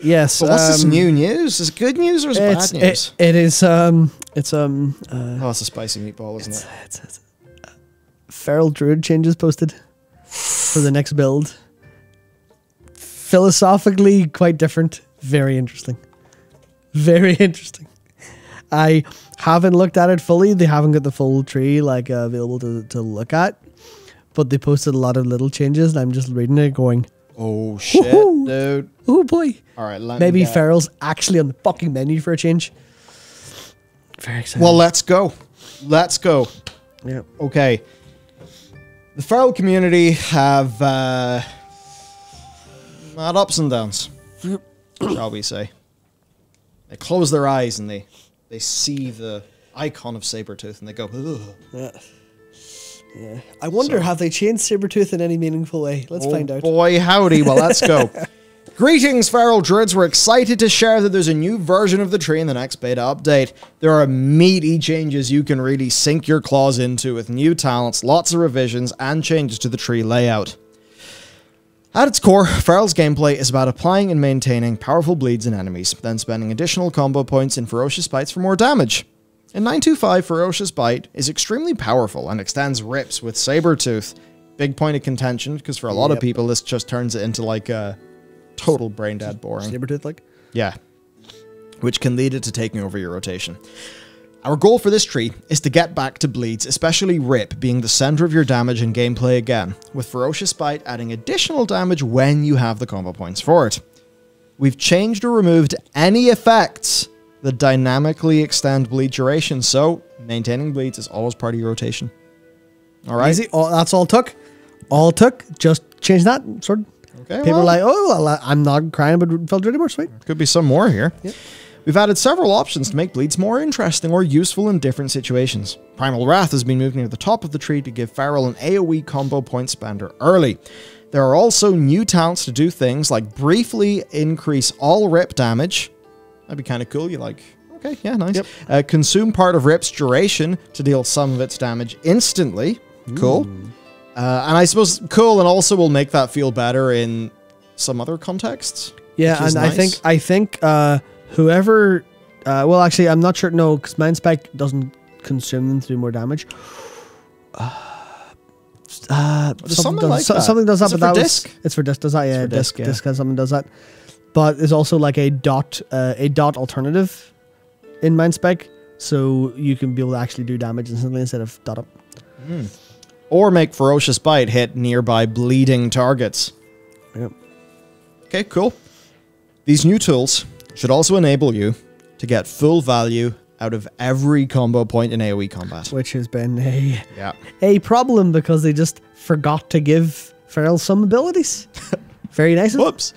Yes. But what's this new news? Is it good news or is it bad news? It is. Oh, it's a spicy meatball, isn't it? It's Feral Druid changes posted for the next build. Philosophically quite different. Very interesting. Very interesting. I haven't looked at it fully. They haven't got the full tree like available to look at. But they posted a lot of little changes, and I'm just reading it going, oh shit, dude. Oh boy. All right, maybe Feral's actually on the fucking menu for a change. Very exciting. Well, let's go. Let's go. Yeah. Okay. The Feral community have had ups and downs, shall we say. They close their eyes and they see the icon of Saber Tooth and they go, ugh. Yeah. Yeah. I wonder, have they changed Saber Tooth in any meaningful way? Let's find out. Boy, howdy. Well, let's go. Greetings, Feral Druids. We're excited to share that there's a new version of the tree in the next beta update. There are meaty changes you can really sink your claws into with new talents, lots of revisions, and changes to the tree layout. At its core, Feral's gameplay is about applying and maintaining powerful bleeds in enemies, then spending additional combo points in Ferocious Bites for more damage. In 925, Ferocious Bite is extremely powerful and extends rips with Saber Tooth. Big point of contention, because for a lot of people, this just turns it into like a total brain dead boring. Saber Tooth, like? Yeah. Which can lead it to taking over your rotation. Our goal for this tree is to get back to bleeds, especially Rip being the center of your damage and gameplay again, with Ferocious Bite adding additional damage when you have the combo points for it. We've changed or removed any effects that dynamically extend bleed duration, so maintaining bleeds is always part of your rotation. Alright? Easy. That's all it took. All it took. Just change that. Sort of. Okay, people are like, oh, well, I'm not crying about Feral Druid anymore. Sweet. Could be some more here. Yep. We've added several options to make bleeds more interesting or useful in different situations. Primal Wrath has been moved near the top of the tree to give Feral an AoE combo point spender early. There are also new talents to do things like briefly increase all Rip damage. That'd be kind of cool. You're like, okay, yeah, nice. Yep. Consume part of Rip's duration to deal some of its damage instantly. Cool. And I suppose cool and also will make that feel better in some other contexts. Yeah, and nice. I think whoever, well, actually, I'm not sure. No, because Mind Spike doesn't consume them to do more damage. Something like that. Something does that, Is but it that for was disc? It's for disc. Does that? Yeah, disc. Yeah. Disc has something does that. But there's also like a dot alternative in Mind Spike, so you can be able to actually do damage instantly instead of dot up. Or make Ferocious Bite hit nearby bleeding targets. Yep. Okay, cool. These new tools should also enable you to get full value out of every combo point in AoE combat. Which has been a problem because they just forgot to give Feral some abilities. Very nice. Whoops.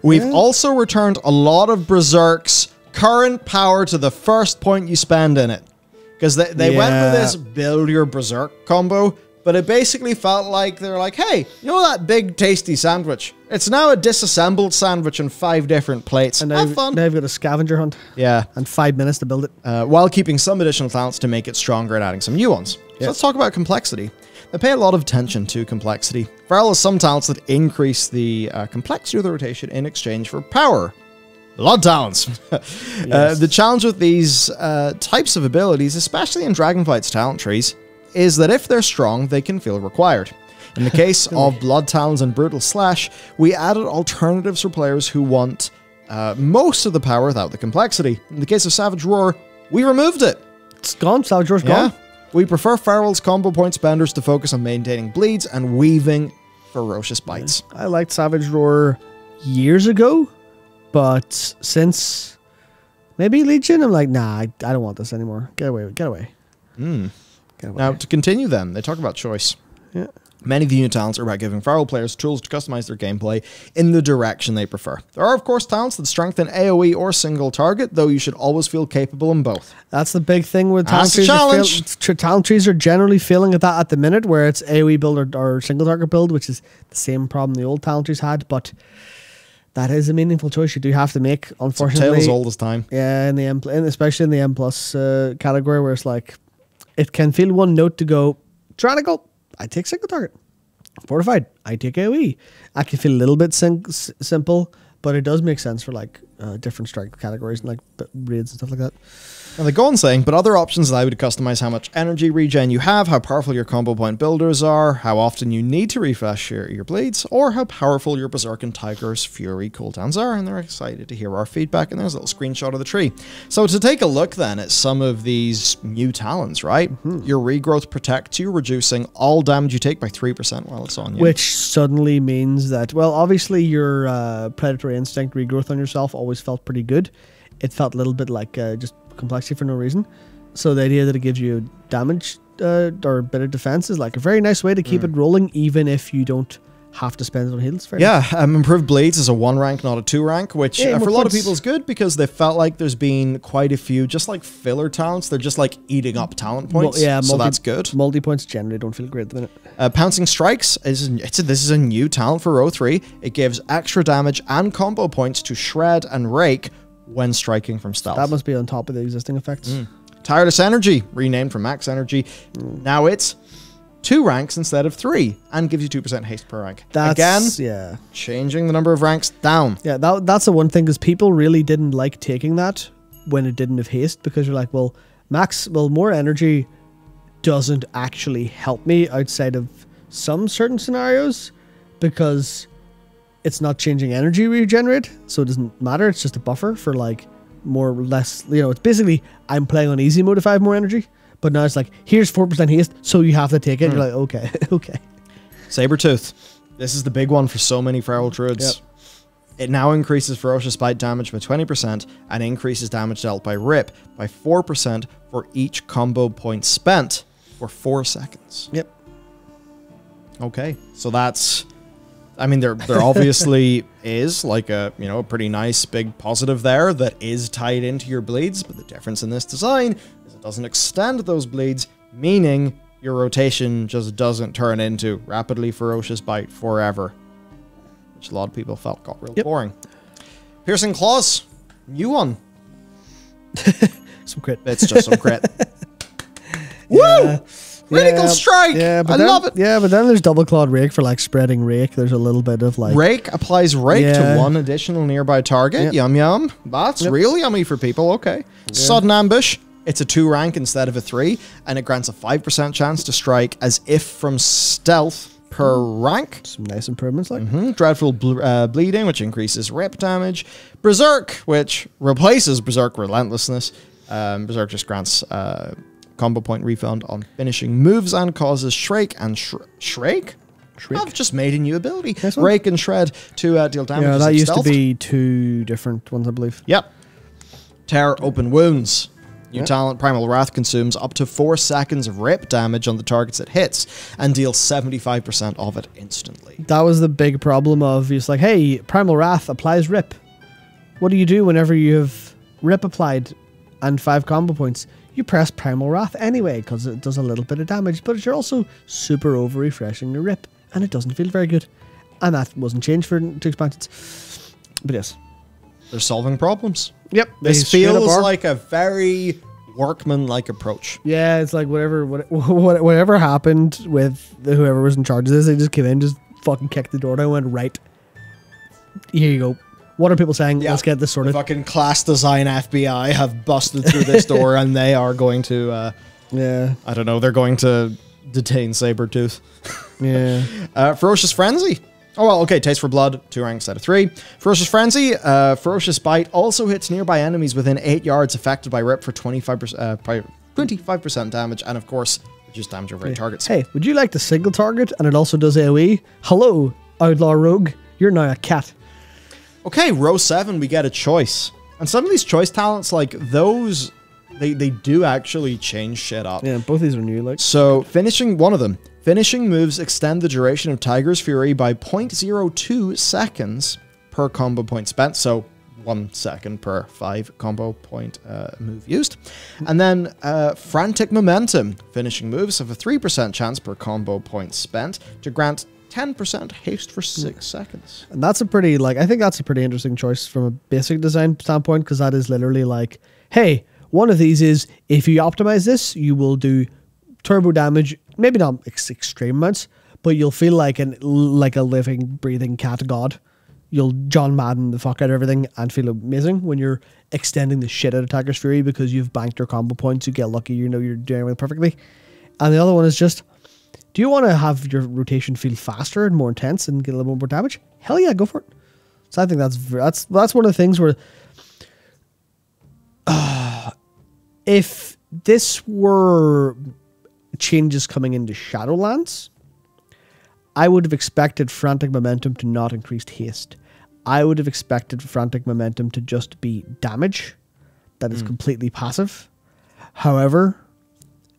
We've also returned a lot of Berserk's current power to the first point you spend in it. Because they went with this build your Berserk combo, but it basically felt like they're like, hey, you know that big tasty sandwich? It's now a disassembled sandwich on 5 different plates. And have fun. Now they've got a scavenger hunt. Yeah. And 5 minutes to build it. While keeping some additional talents to make it stronger and adding some new ones. So let's talk about complexity. They pay a lot of attention to complexity. Feral has some talents that increase the complexity of the rotation in exchange for power. Blood talents. The challenge with these types of abilities, especially in Dragonflight's talent trees, is that if they're strong, they can feel required. In the case of Blood Talons and Brutal Slash, we added alternatives for players who want most of the power without the complexity. In the case of Savage Roar, we removed it. It's gone. Savage Roar's gone. We prefer Feral's combo point spenders to focus on maintaining bleeds and weaving Ferocious Bites. I liked Savage Roar years ago, but since maybe Legion, I'm like, nah, I don't want this anymore. Get away. Get away. Get away. Now, to continue then, they talk about choice. Yeah. Many of the new talents are about giving Feral players tools to customize their gameplay in the direction they prefer. There are, of course, talents that strengthen AoE or single target, though you should always feel capable in both. That's the big thing with talent trees. Challenge. Talent trees are generally failing at that at the minute, where it's AoE build or single target build, which is the same problem the old talent trees had, but that is a meaningful choice you do have to make, unfortunately. It's a tale as old as time. Yeah, especially in the M+ category, where it's like, it can feel one note to go, Tyrannical, I take single target. Fortified, I take AoE. I can feel a little bit simple, but it does make sense for like different strike categories and like raids and stuff like that. And they go on saying, but other options allow you to customize how much energy regen you have, how powerful your combo point builders are, how often you need to refresh your bleeds, or how powerful your Berserk and Tiger's Fury cooldowns are. And they're excited to hear our feedback. And there's a little screenshot of the tree. So to take a look then at some of these new talents, right? Your regrowth protects you, reducing all damage you take by 3% while it's on you. Which suddenly means that, well, obviously your predatory instinct regrowth on yourself always felt pretty good. It felt a little bit like just complexity for no reason. So the idea that it gives you damage or a bit of defense is like a very nice way to keep it rolling, even if you don't have to spend it on heals. Improved bleeds is a 1 rank, not a 2 rank, which for a lot of people is good because they felt like there's been quite a few just like filler talents. They're just like eating up talent points. So that's good. Multi points generally don't feel great at the minute. Pouncing Strikes this is a new talent for row 3. It gives extra damage and combo points to Shred and Rake when striking from stealth. That must be on top of the existing effects. Tireless Energy, renamed from Max Energy. Now it's 2 ranks instead of 3 and gives you 2% haste per rank. That's, again, changing the number of ranks down. Yeah, that's the one thing, because people really didn't like taking that when it didn't have haste, because you're like, well, more energy doesn't actually help me outside of some certain scenarios, because it's not changing energy regenerate, so it doesn't matter. It's just a buffer for like more or less, it's basically I'm playing on easy mode if I have more energy, but now it's like, here's 4% haste, so you have to take it. You're like, okay, okay. Saber Tooth. This is the big one for so many Feral Druids. It now increases Ferocious Bite damage by 20% and increases damage dealt by Rip by 4% for each combo point spent for 4 seconds. Okay, so that's... I mean, there obviously is like a pretty nice big positive there that is tied into your bleeds, but the difference in this design is it doesn't extend those bleeds, meaning your rotation just doesn't turn into rapidly Ferocious Bite forever, which a lot of people felt got real boring. Piercing Claws, new one. Some crit. It's just some crit. Woo! Critical strike! I love it! Yeah, but then there's double clawed rake for like spreading rake. There's a little bit of like... Rake applies rake to 1 additional nearby target. Yum yum. That's real yummy for people. Okay. Sudden Ambush. It's a 2 rank instead of a 3, and it grants a 5% chance to strike as if from stealth per rank. Some nice improvements like. Dreadful Bleeding, which increases rip damage. Berserk, which replaces Berserk Relentlessness. Berserk just grants... combo point refund on finishing moves and causes Shrake and Shrake? I've just made a new ability. Rake and Shred to deal damage. Yeah, that used to be 2 different ones, I believe. Yep. Tear Open Wounds. New talent, Primal Wrath, consumes up to 4 seconds of rip damage on the targets it hits and deals 75% of it instantly. That was the big problem of, it's like, hey, Primal Wrath applies rip. What do you do whenever you have rip applied and 5 combo points? You press Primal Wrath anyway, because it does a little bit of damage, but you're also super over refreshing your rip, and it doesn't feel very good. And that wasn't changed for 2 expansions. But yes. They're solving problems. Yep. This feels like a very workman-like approach. Yeah, it's like whatever happened with whoever was in charge of this, they just came in, just fucking kicked the door down and went, right, here you go. What are people saying? Let's get this sorted. The fucking class design FBI have busted through this door and they are going to, I don't know, they're going to detain Saber Tooth. Ferocious Frenzy. Oh, well, okay, Taste for Blood, 2 ranks out of 3. Ferocious Frenzy, Ferocious Bite also hits nearby enemies within 8 yards affected by Rip for 25% damage, and of course, reduce damage over 8 targets. Hey, would you like to single target and it also does AoE? Hello, Outlaw Rogue, you're now a cat. Okay, row 7, we get a choice. And some of these choice talents, like those, they do actually change shit up. Yeah, both of these are new. Like, so, one of them. Finishing moves extend the duration of Tiger's Fury by 0.02 seconds per combo point spent. So, 1 second per 5 combo point move used. And then Frantic Momentum. Finishing moves have a 3% chance per combo point spent to grant 10% haste for 6 seconds. And that's a pretty, I think that's a pretty interesting choice from a basic design standpoint, because that is literally like, hey, one of these is, if you optimize this, you will do turbo damage, maybe not extreme amounts, but you'll feel like a living, breathing cat god you'll John Madden the fuck out of everything and feel amazing when you're extending the shit out of Attacker's Fury because you've banked your combo points, you get lucky, you know you're doing everything perfectly. And the other one is just, do you want to have your rotation feel faster and more intense and get a little more damage? Hell yeah, go for it. So I think that's one of the things where if this were changes coming into Shadowlands, I would have expected Frantic Momentum to not increase haste. I would have expected Frantic Momentum to just be damage that is completely passive. However,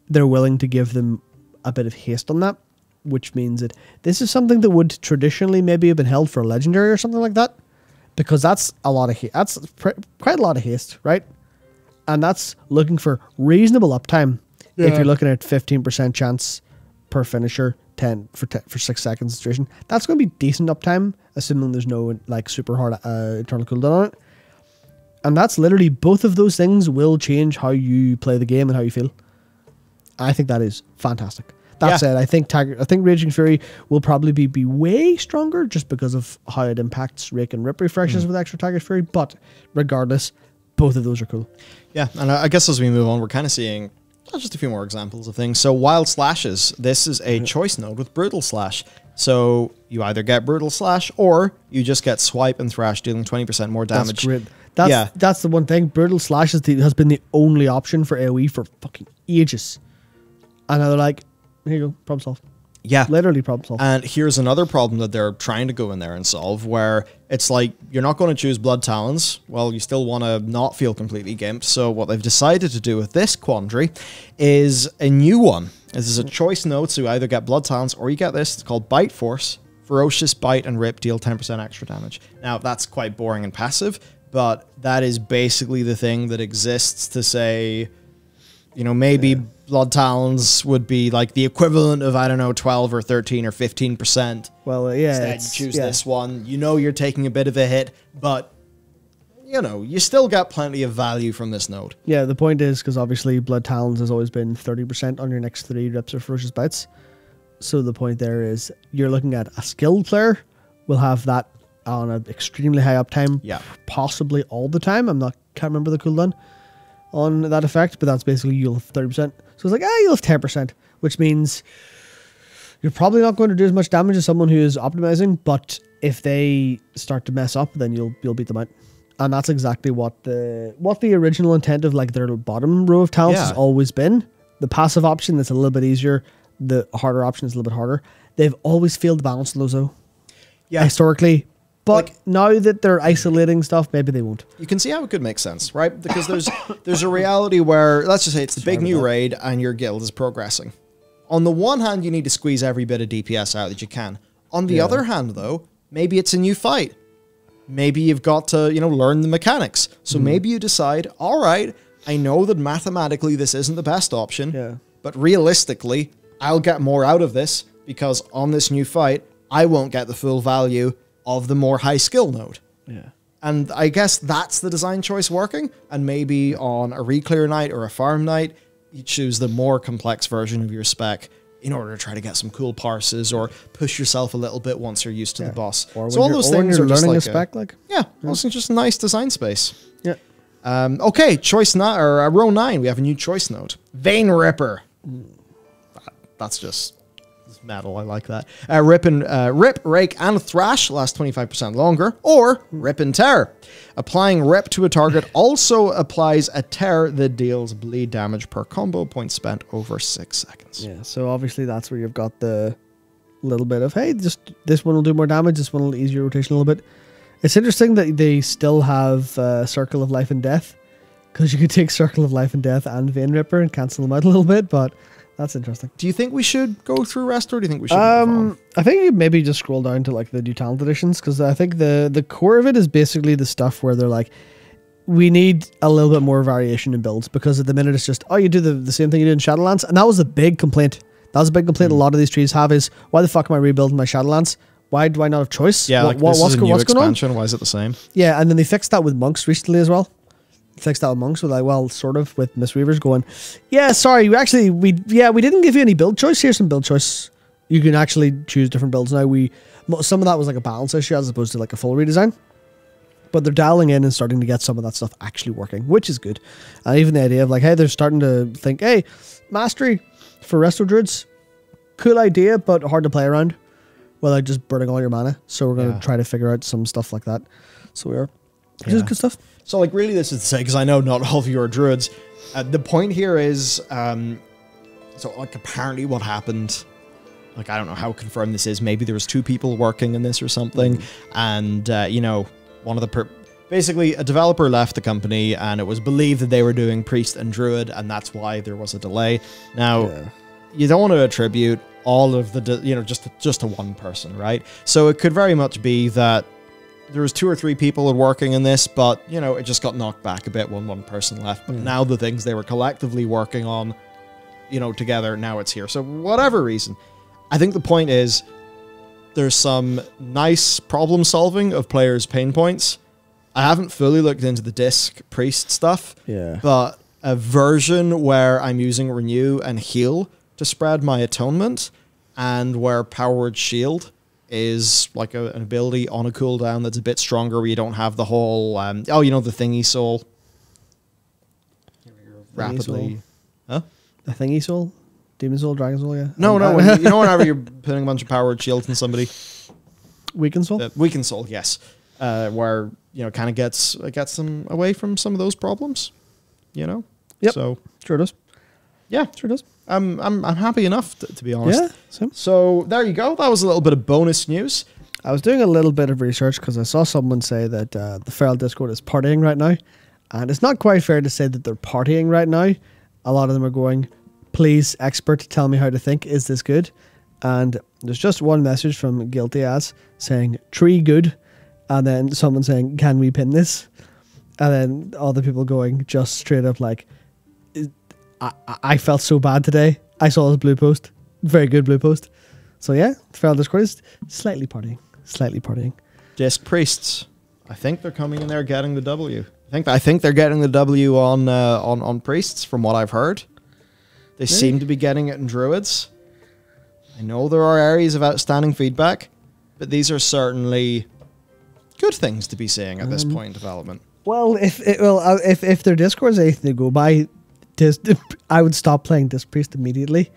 they're willing to give them a bit of haste on that, which means that this is something that would traditionally maybe have been held for a legendary or something like that, because that's a lot of that's quite a lot of haste, right? And that's looking for reasonable uptime. Yeah. If you're looking at 15% chance per finisher, 10 for 6 seconds duration, that's going to be decent uptime, assuming there's no like super hard internal cooldown on it. And that's literally, both of those things will change how you play the game and how you feel. I think that is fantastic. That said, I think Raging Fury will probably be way stronger just because of how it impacts Rake and Rip refreshes with extra Tiger's Fury. But regardless, both of those are cool. Yeah, and I guess as we move on, we're kind of seeing just a few more examples of things. So Wild Slashes. This is a choice node with Brutal Slash. So you either get Brutal Slash or you just get Swipe and Thrash, dealing 20% more damage. That's great. That's the one thing. Brutal Slash has been the only option for AoE for fucking ages. And now they're like, here you go, problem solved. Yeah. Literally problem solved. And here's another problem that they're trying to go in there and solve, where it's like, you're not going to choose Blood Talons. Well, you still want to not feel completely gimped. So what they've decided to do with this quandary is a new one. This is a choice node, so you either get Blood Talons or you get this. It's called Bite Force. Ferocious Bite and Rip deal 10% extra damage. Now, that's quite boring and passive, but that is basically the thing that exists to say, you know, maybe Blood Talons would be like the equivalent of, I don't know, 12 or 13 or 15%. Well, yeah. Instead, you choose this one. You know you're taking a bit of a hit, but, you know, you still got plenty of value from this node. Yeah, the point is, because obviously Blood Talons has always been 30% on your next 3 reps of Ferocious Bites. So the point there is, you're looking at a skilled player will have that on an extremely high uptime, possibly all the time. Can't remember the cooldown on that effect, but that's basically you'll have 30%. So it's like, you'll have 10%, which means you're probably not going to do as much damage as someone who is optimizing, but if they start to mess up, then you'll beat them out. And that's exactly what the original intent of like their bottom row of talents has always been. The passive option that's a little bit easier, the harder option is a little bit harder. They've always failed to balance those though. Yeah. Historically. But like, now that they're isolating stuff, maybe they won't. You can see how it could make sense, right? Because there's a reality where, let's just say it's the big new raid and your guild is progressing. On the one hand, you need to squeeze every bit of DPS out that you can. On the other hand, though, maybe it's a new fight. Maybe you've got to, you know, learn the mechanics. So maybe you decide, all right, I know that mathematically this isn't the best option, but realistically, I'll get more out of this because on this new fight, I won't get the full value of the more high skill node. Yeah. And I guess that's the design choice working. And maybe on a reclear night or a farm night, you choose the more complex version of your spec in order to try to get some cool parses or push yourself a little bit once you're used to the boss. Or so all those things are just learning like a spec, it's just a nice design space. Yeah. Okay, choice row 9, we have a new choice node. Vein Ripper. That's just metal. I like that. Rip, Rake, and Thrash last 25% longer, or Rip and Tear. Applying Rip to a target also applies a Tear that deals bleed damage per combo point spent over 6 seconds. Yeah, so obviously that's where you've got the little bit of, hey, just this one will do more damage, this one will ease your rotation a little bit. It's interesting that they still have Circle of Life and Death, because you could take Circle of Life and Death and Vein Ripper and cancel them out a little bit, but that's interesting. Do you think we should go through rest, or do you think we should move on? I think you maybe just scroll down to like the new talent editions, because I think the core of it is basically the stuff where they're like, we need a little bit more variation in builds, because at the minute it's just, oh, you do the same thing you did in Shadowlands, and that was a big complaint. That was a big complaint a lot of these trees have is, why the fuck am I rebuilding my Shadowlands? Why do I not have choice? Yeah, what's going on? Why is it the same? Yeah, and then they fixed that with monks recently as well. Fixed that with monks with like, well, sort of with Mistweavers going, yeah, sorry, we didn't give you any build choice. Here's some build choice. You can actually choose different builds now. some of that was like a balance issue as opposed to like a full redesign. But they're dialing in and starting to get some of that stuff actually working, which is good. And even the idea of like, hey, they're starting to think, hey, mastery for Resto Druids, cool idea, but hard to play around without just burning all your mana. So we're going to try to figure out some stuff like that. So we are. Which is good stuff. So like really this is to say, because I know not all of you are druids, the point here is, so like apparently what happened, like I don't know how confirmed this is, maybe there was 2 people working in this or something, and you know, one of the basically a developer left the company and it was believed that they were doing priest and druid and that's why there was a delay. Now you don't want to attribute all of the you know, just to one person, right? So it could very much be that there was 2 or 3 people working in this, but you know, it just got knocked back a bit when one person left. But now the things they were collectively working on, you know, together, now it's here. So whatever reason, I think the point is there's some nice problem solving of players' pain points. I haven't fully looked into the disc priest stuff, but a version where I'm using renew and heal to spread my atonement, and where powered shield is like an ability on a cooldown that's a bit stronger, where you don't have the whole oh, you know, the thingy soul rapidly The thingy soul, demon soul, dragon soul. No, when you know, whenever you're putting a bunch of powered shields in somebody, weaken soul, weaken soul, yes, where you know, kind of gets them away from some of those problems, you know. So sure does. Sure does. I'm happy enough to be honest. Same. So there you go. That was a little bit of bonus news. I was doing a little bit of research because I saw someone say that the Feral Discord is partying right now, and it's not quite fair to say that they're partying right now. A lot of them are going, please, expert, tell me how to think. Is this good? And there's just one message from Guilty As saying, tree good. And then someone saying, can we pin this? And then all the people going just straight up like, I felt so bad today. I saw this blue post. Very good blue post. So yeah, Feral Discord is slightly partying. Slightly partying. Disc priests. I think they're coming in there getting the W. I think they're getting the W on priests from what I've heard. They seem to be getting it in druids. I know there are areas of outstanding feedback, but these are certainly good things to be seeing at this point in development. Well, if their Discord's anything to go by, I would stop playing Disc Priest immediately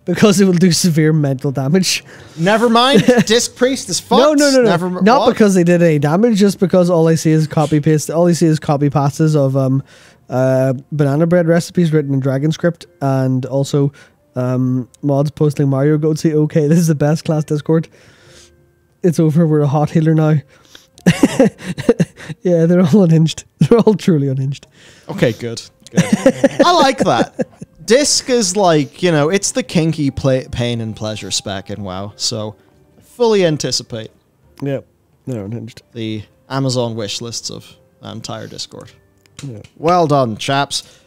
because it will do severe mental damage. Never mind, Disc Priest is fucked. No. Not because they did any damage, just because all I see is copy paste. All I see is copy pastes of banana bread recipes written in Dragon script, and also mods posting Mario Goat say, okay, this is the best class Discord. It's over. We're a hot healer now. Yeah, they're all unhinged. They're all truly unhinged. Okay, good. I like that. Disc is like, you know, it's the kinky pain and pleasure spec in WoW, so I fully anticipate. Yep, they're unhinged. The Amazon wish lists of the entire Discord. Yeah. Well done, chaps.